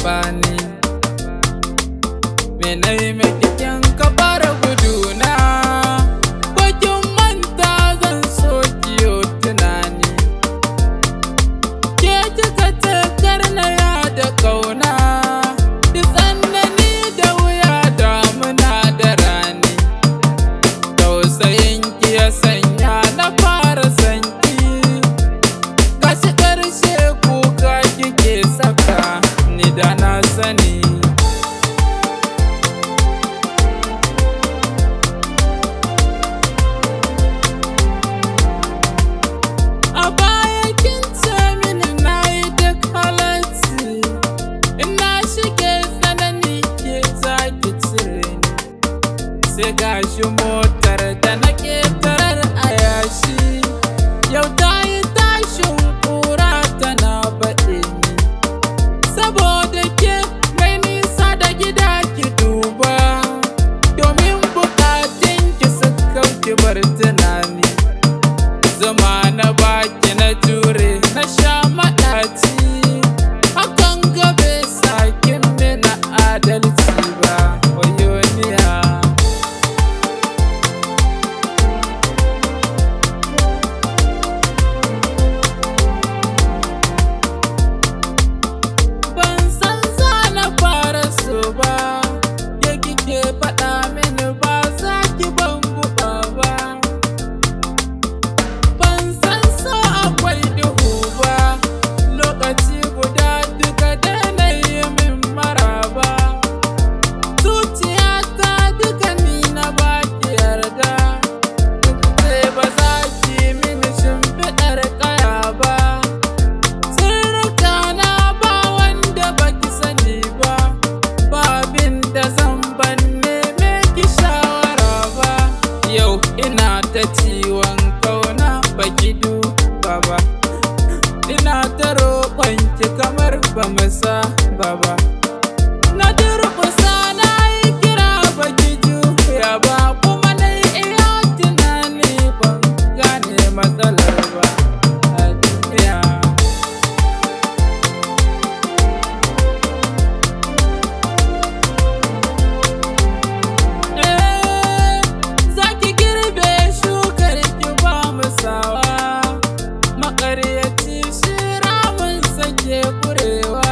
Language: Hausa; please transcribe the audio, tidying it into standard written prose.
taɓa ni. Me nayi miki kin ka fara guduna, ko kin manta zan so kiyo tunani. Ke kika ce kar na yada kauna, ki tsanani da wuya damuna da rani. Tausayin ki ya sanya na fara sanki, gashi ƙarshe kuka kike saka ni da na sani. A baya kin ce mini na yi duk halatti, in na shige tsanani ke za ki cire ni. Sai gashi motar da na ƙetarar a yashi, yau ta yi tashin ƙura tana baɗe ni. Saboda ke mai nisa da gida ki duba, domin buƙatun ki suka ki bar tunani. Zuma na baki na jure na sha maɗaci, hakan gabe sakin na adalci ba, wayoniya. Ban san za na fara so ba, ya kike faɗa mini ba za ki ban guba ba. Ban san so akwai duhu ba, lokaci guda duka daina yi min maraba. Zuciyata duka ni na baki yarda, sai ba za ki mini shimfiɗar ƙaya ba. Sirrika na ba wanda baki sani ba, ba abin da zan ban neme ki shawara ba. Yau ina ta ciwon kauna baki duba ba, ina ta roƙon ki kamar ba mu saba ba. Na durƙusa na yi kira baki juya ba, kuma na yi iya tunani ban gane matsalar ba a duniya. Za ki girbe shukar ki ba musawa, maƙaryaci shi ramin sake ƙurewa.